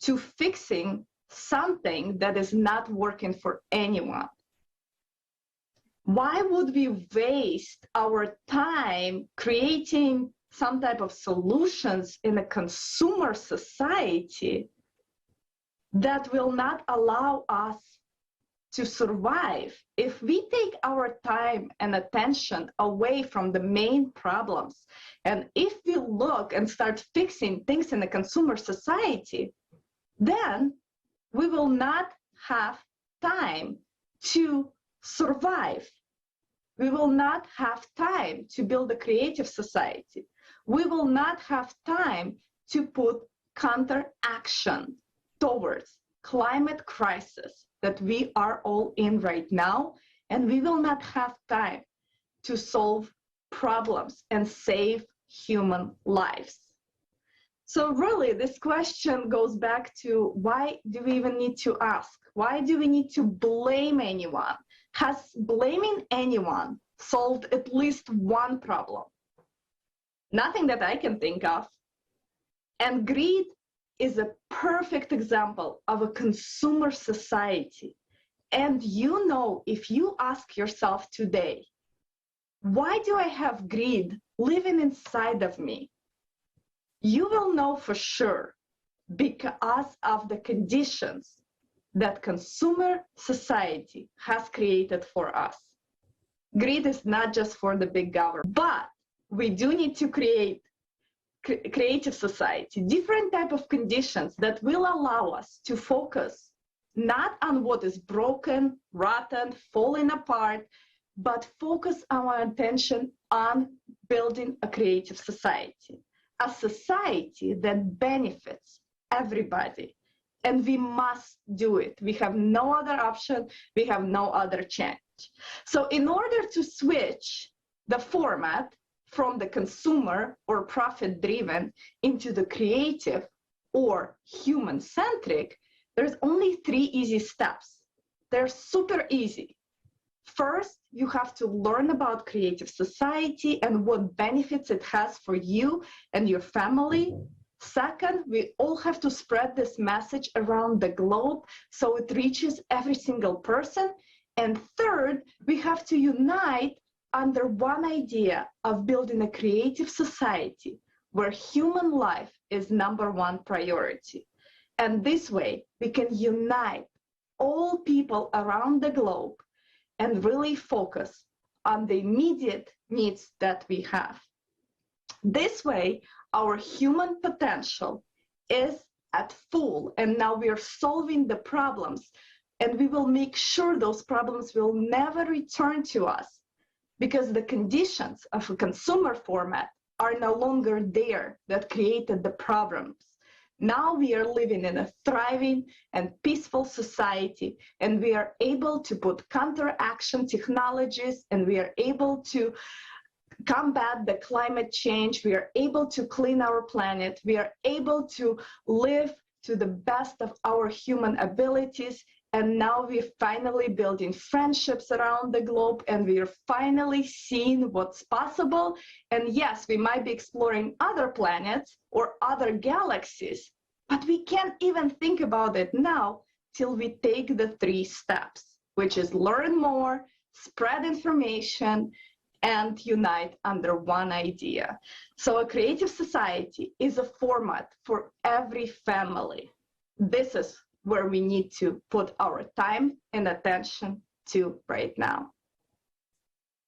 P: to fixing something that is not working for anyone? Why would we waste our time creating some type of solutions in a consumer society that will not allow us to survive? If we take our time and attention away from the main problems, and if we look and start fixing things in a consumer society, then we will not have time to survive. We will not have time to build a creative society. We will not have time to put counteraction towards climate crisis that we are all in right now, and we will not have time to solve problems and save human lives. So really, this question goes back to, why do we even need to ask? Why do we need to blame anyone? Has blaming anyone solved at least one problem? Nothing that I can think of. And greed is a perfect example of a consumer society. And you know, if you ask yourself today, why do I have greed living inside of me? You will know for sure, because of the conditions that consumer society has created for us. Greed is not just for the big government, but we do need to create creative society, different type of conditions that will allow us to focus not on what is broken, rotten, falling apart, but focus our attention on building a creative society, a society that benefits everybody. And we must do it. We have no other option. We have no other change. So in order to switch the format from the consumer or profit-driven into the creative or human-centric, there's only 3 easy steps. They're super easy. First, you have to learn about creative society and what benefits it has for you and your family. Second, we all have to spread this message around the globe so it reaches every single person. And third, we have to unite under one idea of building a creative society where human life is #1 priority. And this way, we can unite all people around the globe and really focus on the immediate needs that we have. This way, our human potential is at full, and now we are solving the problems, and we will make sure those problems will never return to us because the conditions of a consumer format are no longer there that created the problems. Now we are living in a thriving and peaceful society, and we are able to put counteraction technologies, and we are able to combat the climate change. We are able to clean our planet. We are able to live to the best of our human abilities. And now we're finally building friendships around the globe, and we are finally seeing what's possible. And yes, we might be exploring other planets or other galaxies, but we can't even think about it now till we take the 3 steps, which is learn more, spread information, and unite under one idea. So a creative society is a format for every family. This is where we need to put our time and attention to right now.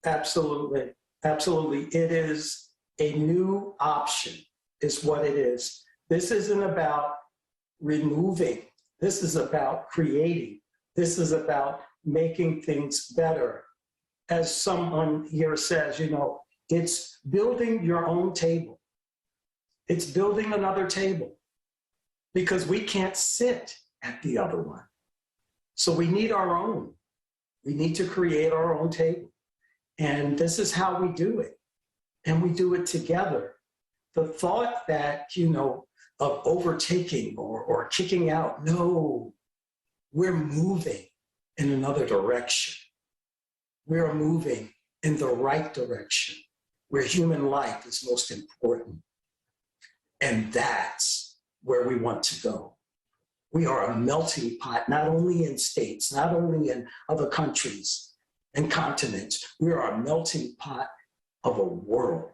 C: Absolutely, absolutely. It is a new option, is what it is. This isn't about removing. This is about creating. This is about making things better. As someone here says, you know, it's building your own table. It's building another table because we can't sit at the other one. So we need our own. We need to create our own table. And this is how we do it. And we do it together. The thought that, you know, of overtaking or kicking out, no, we're moving in another direction. We're moving in the right direction where human life is most important. And that's where we want to go. We are a melting pot, not only in states, not only in other countries and continents. We are a melting pot of a world.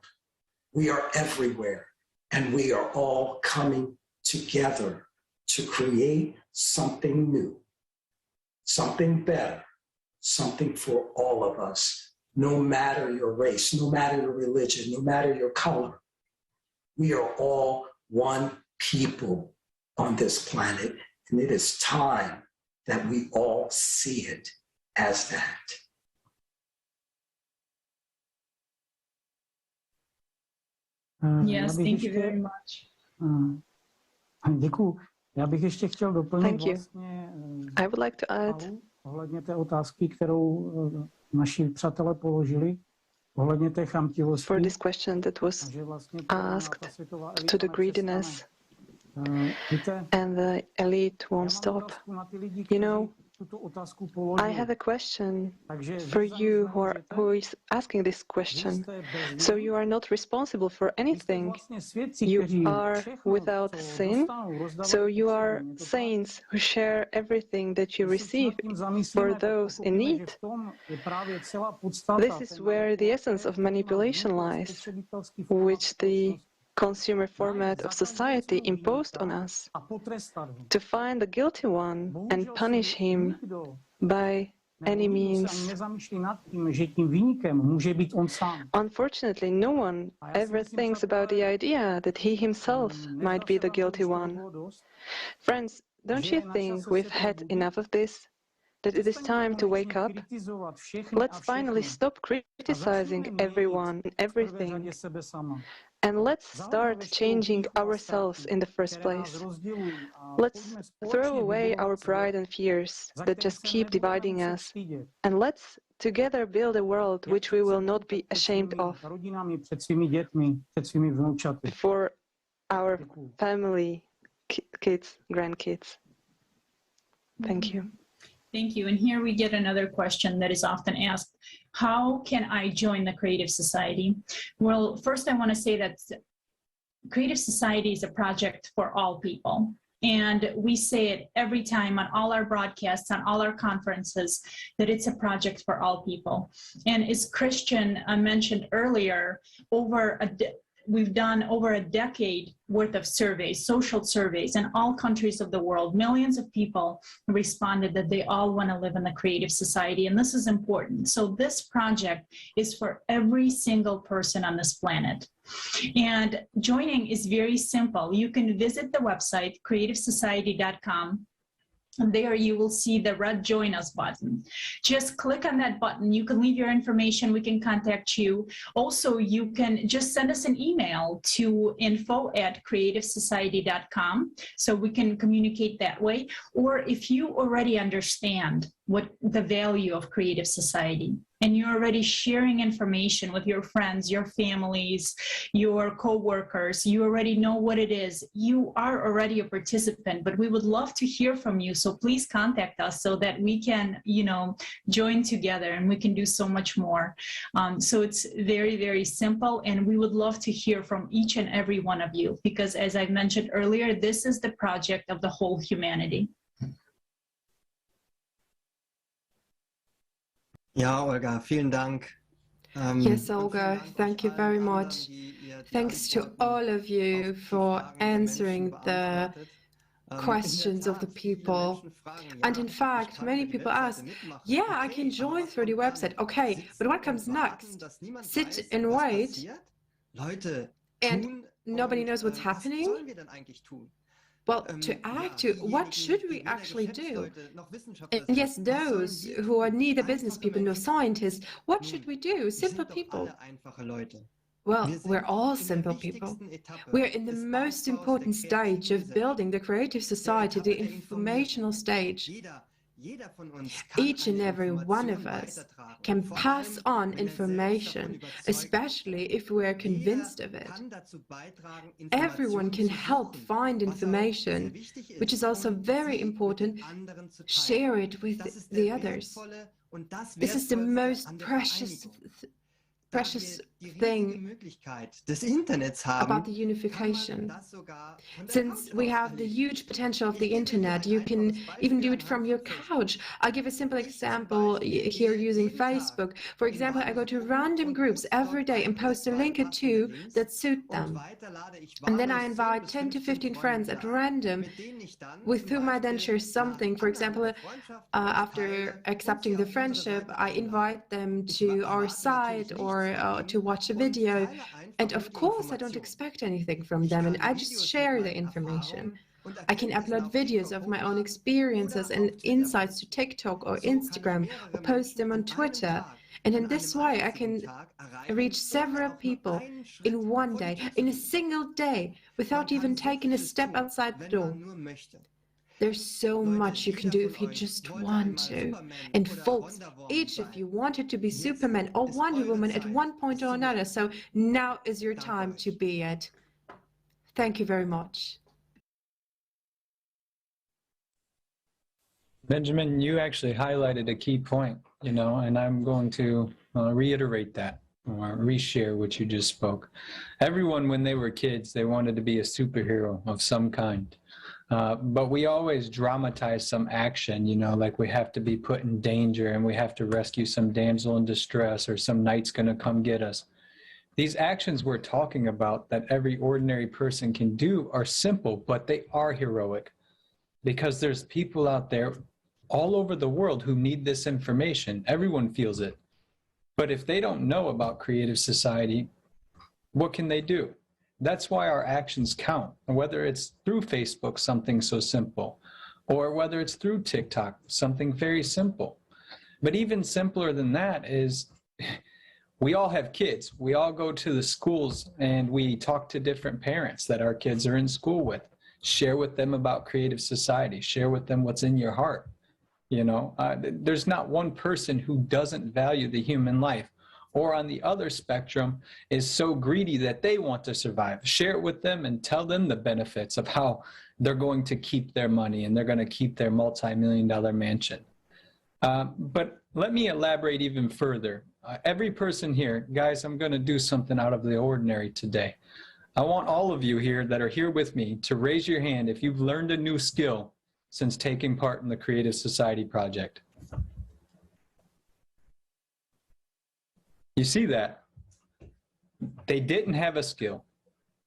C: We are everywhere, and we are all coming together to create something new, something better, something for all of us, no matter your race, no matter your religion, no matter your color. We are all one people on this planet, and it is time that we all see it as that.
N: Yes, thank you very much.
L: Děkuji. Já bych ještě chtěl doplnit vlastně
M: I would like to add
L: ohledně té otázky, kterou naši přátelé položili, ohledně té chamtivosti.
M: For this question that was asked to the greediness and the elite won't stop. You know, I have a question for you who is asking this question. So you are not responsible for anything. You are without sin. So you are saints who share everything that you receive for those in need. This is where the essence of manipulation lies, which the consumer format of society imposed on us, to find the guilty one and punish him by any means. Unfortunately, no one ever thinks about the idea that he himself might be the guilty one. Friends, don't you think we've had enough of this? That it is time to wake up? Let's finally stop criticizing everyone and everything. And let's start changing ourselves in the first place. Let's throw away our pride and fears that just keep dividing us. And let's together build a world which we will not be ashamed of for our family, kids, grandkids. Thank you.
N: Thank you. And here we get another question that is often asked. How can I join the Creative Society? Well, first I want to say that Creative Society is a project for all people. And we say it every time on all our broadcasts, on all our conferences, that it's a project for all people. And as Christian mentioned earlier, we've done over a decade worth of surveys, social surveys in all countries of the world. Millions of people responded that they all want to live in the creative society, and this is important. So this project is for every single person on this planet. And joining is very simple. You can visit the website, creativesociety.com. And there you will see the red Join Us button. Just click on that button. You can leave your information. We can contact you. Also, you can just send us an email to info@creativesociety.com so we can communicate that way. Or if you already understand what the value of creative society, and you're already sharing information with your friends, your families, your co-workers, you already know what it is, you are already a participant, but we would love to hear from you. So please contact us so that we can, join together and we can do so much more. So it's very, very simple, and we would love to hear from each and every one of you, because as I mentioned earlier, this is the project of the whole humanity.
F: Ja, Olga, vielen Dank.
G: Yes, Olga, thank you very much. Thanks to all of you for answering the questions of the people. And in fact, many people ask, yeah, I can join through the website. Okay, but what comes next? Sit and wait, and nobody knows what's happening? Well, to act, what should we actually do? And yes, those who are neither business people nor scientists, what should we do? Simple people. Well, we're all simple people. We're in the most important stage of building the creative society, the informational stage. Each and every one of us can pass on information, especially if we're convinced of it. Everyone can help find information, which is also very important. Share it with the others. This is the most precious thing about the unification. Since we have the huge potential of the internet, you can even do it from your couch. I'll give a simple example here using Facebook. For example, I go to random groups every day and post a link or two that suit them. And then I invite 10 to 15 friends at random with whom I then share something. For example, after accepting the friendship, I invite them to our site or to watch a video, and of course I don't expect anything from them, and I just share the information. I can upload videos of my own experiences and insights to TikTok or Instagram, or post them on Twitter, and in this way I can reach several people in one day, in a single day, without even taking a step outside the door. There's so much you can do if you just want to. And folks, each of you wanted to be Superman or Wonder Woman at one point or another, so now is your time to be it. Thank you very much.
K: Benjamin, you actually highlighted a key point, and I'm going to reiterate that or reshare what you just spoke. Everyone, when they were kids, they wanted to be a superhero of some kind. But we always dramatize some action, like we have to be put in danger and we have to rescue some damsel in distress or some knight's going to come get us. These actions we're talking about that every ordinary person can do are simple, but they are heroic because there's people out there all over the world who need this information. Everyone feels it. But if they don't know about creative society, what can they do? That's why our actions count, whether it's through Facebook, something so simple, or whether it's through TikTok, something very simple. But even simpler than that is we all have kids. We all go to the schools and we talk to different parents that our kids are in school with. Share with them about creative society. Share with them what's in your heart. There's not one person who doesn't value the human life, or on the other spectrum is so greedy that they want to survive. Share it with them and tell them the benefits of how they're going to keep their money and they're going to keep their multi-million-dollar mansion. But let me elaborate even further. Every person here, guys, I'm going to do something out of the ordinary today. I want all of you here that are here with me to raise your hand if you've learned a new skill since taking part in the Creative Society project. You see that? They didn't have a skill,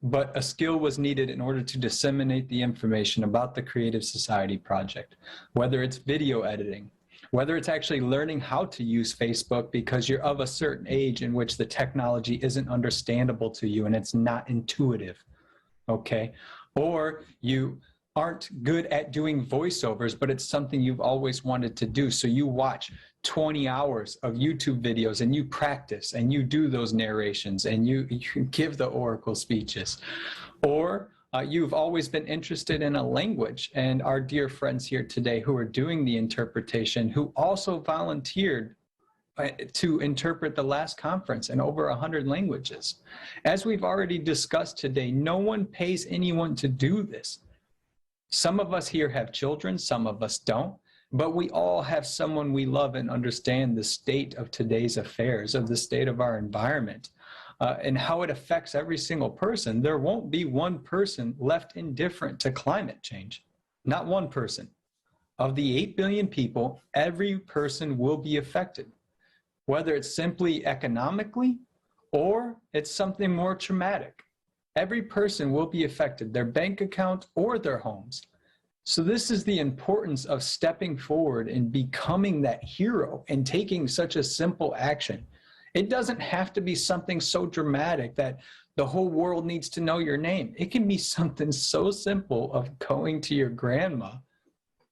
K: but a skill was needed in order to disseminate the information about the Creative Society project, whether it's video editing, whether it's actually learning how to use Facebook because you're of a certain age in which the technology isn't understandable to you and it's not intuitive, okay? Or you aren't good at doing voiceovers, but it's something you've always wanted to do. So you watch 20 hours of YouTube videos and you practice and you do those narrations and you give the oracle speeches. Or you've always been interested in a language, and our dear friends here today who are doing the interpretation, who also volunteered to interpret the last conference in over 100 languages. As we've already discussed today, no one pays anyone to do this. Some of us here have children, some of us don't, but we all have someone we love and understand the state of today's affairs, of the state of our environment, and how it affects every single person. There won't be one person left indifferent to climate change. Not one person. Of the 8 billion people, every person will be affected, whether it's simply economically or it's something more traumatic. Every person will be affected, their bank account or their homes. So this is the importance of stepping forward and becoming that hero and taking such a simple action. It doesn't have to be something so dramatic that the whole world needs to know your name. It can be something so simple of going to your grandma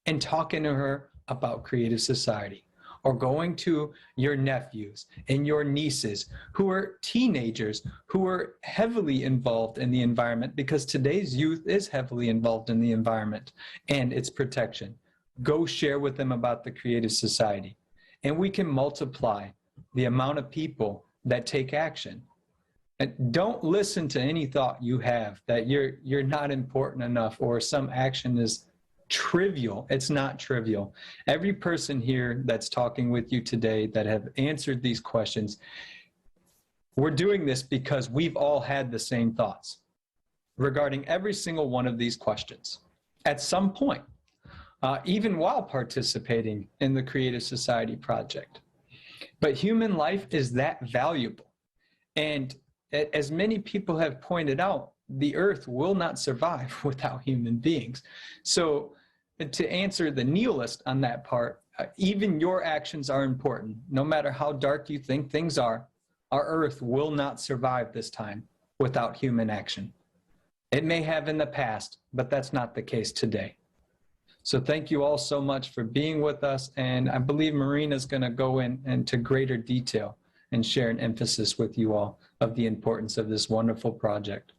K: and talking to her about Creative Society, or going to your nephews and your nieces who are teenagers, who are heavily involved in the environment, because today's youth is heavily involved in the environment and its protection. Go share with them about the Creative Society, and we can multiply the amount of people that take action. And don't listen to any thought you have that you're not important enough or some action is trivial. It's not trivial. Every person here that's talking with you today that have answered these questions, we're doing this because we've all had the same thoughts regarding every single one of these questions at some point, even while participating in the Creative Society project. But human life is that valuable. And as many people have pointed out, the earth will not survive without human beings. So to answer the nihilist on that part, even your actions are important. No matter how dark you think things are, our earth will not survive this time without human action. It may have in the past, but that's not the case today. So thank you all so much for being with us. And I believe Marina's going to go into greater detail and share an emphasis with you all of the importance of this wonderful project.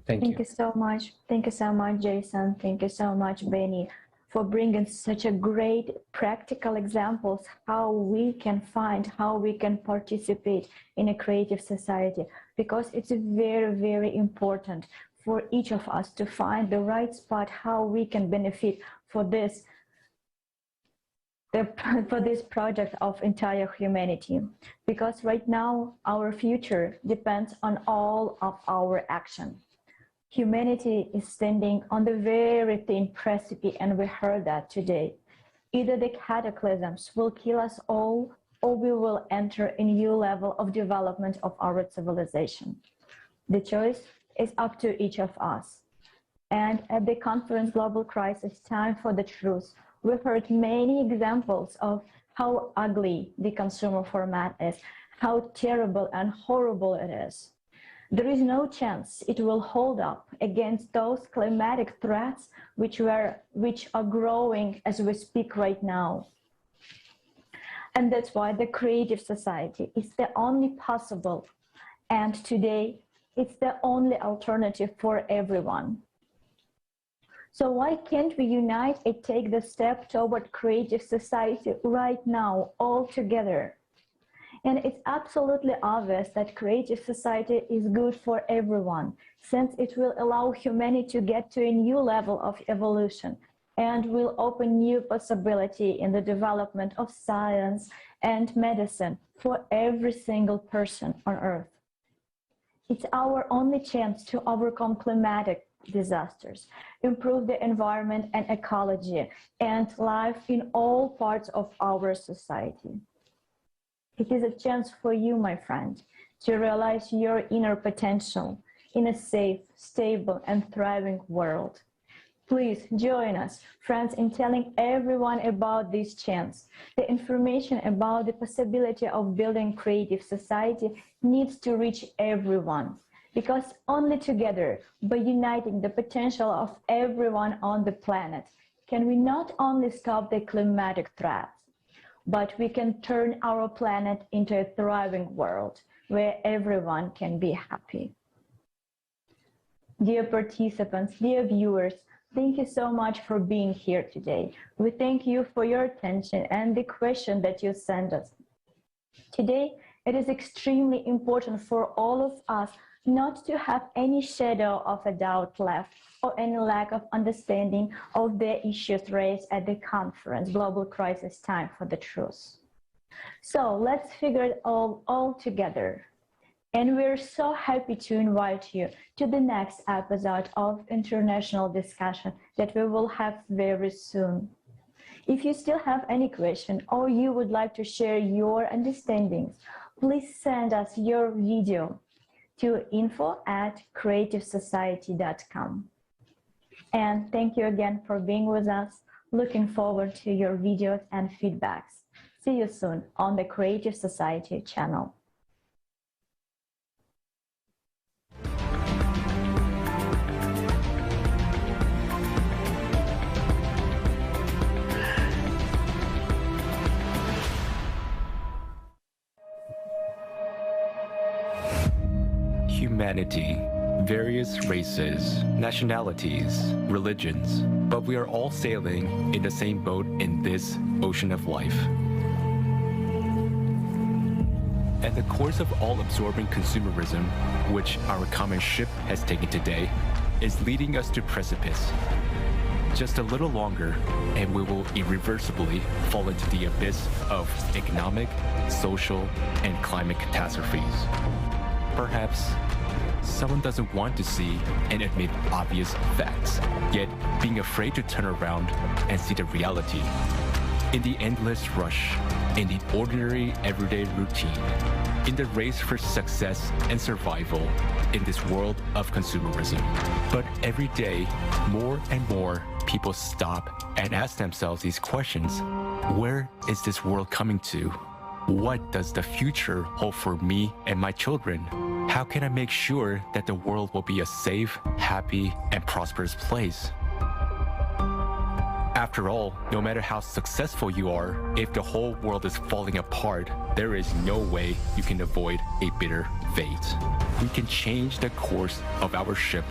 K: Thank you.
B: Thank you so much. Thank you so much, Jason. Thank you so much, Benny, for bringing such a great practical examples how we can find, how we can participate in a creative society, because it's very, very important for each of us to find the right spot, how we can benefit for this project of entire humanity. Because right now, our future depends on all of our action. Humanity is standing on the very thin precipice, and we heard that today. Either the cataclysms will kill us all, or we will enter a new level of development of our civilization. The choice is up to each of us. And at the conference Global Crisis, Time for the Truth, we heard many examples of how ugly the consumer format is, how terrible and horrible it is. There is no chance it will hold up against those climatic threats which are growing as we speak right now. And that's why the Creative Society is the only possible, and today it's the only alternative for everyone. So why can't we unite and take the step toward Creative Society right now, all together? And it's absolutely obvious that Creative Society is good for everyone, since it will allow humanity to get to a new level of evolution and will open new possibility in the development of science and medicine for every single person on Earth. It's our only chance to overcome climatic disasters, improve the environment and ecology, and life in all parts of our society. It is a chance for you, my friend, to realize your inner potential in a safe, stable, and thriving world. Please join us, friends, in telling everyone about this chance. The information about the possibility of building creative society needs to reach everyone, because only together, by uniting the potential of everyone on the planet, can we not only stop the climatic threats, but we can turn our planet into a thriving world where everyone can be happy. Dear participants, dear viewers, thank you so much for being here today. We thank you for your attention and the question that you sent us. Today, it is extremely important for all of us not to have any shadow of a doubt left or any lack of understanding of the issues raised at the conference, Global Crisis Time for the Truth. So let's figure it all together. And we're so happy to invite you to the next episode of international discussion that we will have very soon. If you still have any question or you would like to share your understandings, please send us your video to info@creativesociety.com. And thank you again for being with us. Looking forward to your videos and feedbacks. See you soon on the Creative Society channel.
Q: Humanity, various races, nationalities, religions, but we are all sailing in the same boat in this ocean of life. And the course of all-absorbing consumerism, which our common ship has taken today, is leading us to precipice. Just a little longer, and we will irreversibly fall into the abyss of economic, social, and climate catastrophes. Perhaps someone doesn't want to see and admit obvious facts, yet being afraid to turn around and see the reality. In the endless rush, in the ordinary everyday routine, in the race for success and survival in this world of consumerism. But every day, more and more people stop and ask themselves these questions. Where is this world coming to? What does the future hold for me and my children? How can I make sure that the world will be a safe, happy, and prosperous place? After all, no matter how successful you are, if the whole world is falling apart, there is no way you can avoid a bitter fate. We can change the course of our ship,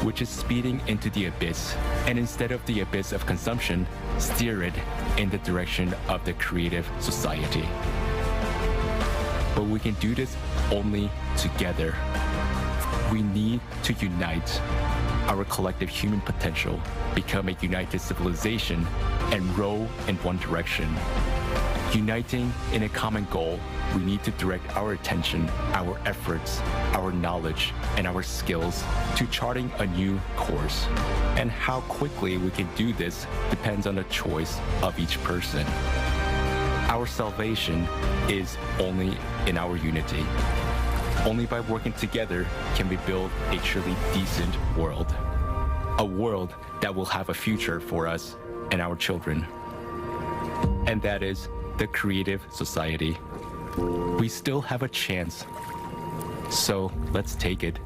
Q: which is speeding into the abyss, and instead of the abyss of consumption, steer it in the direction of the creative society. But we can do this only together. We need to unite our collective human potential, become a united civilization, and row in one direction. Uniting in a common goal, we need to direct our attention, our efforts, our knowledge, and our skills to charting a new course. And how quickly we can do this depends on the choice of each person. Our salvation is only in our unity. Only by working together can we build a truly decent world. A world that will have a future for us and our children. And that is the creative society. We still have a chance. So let's take it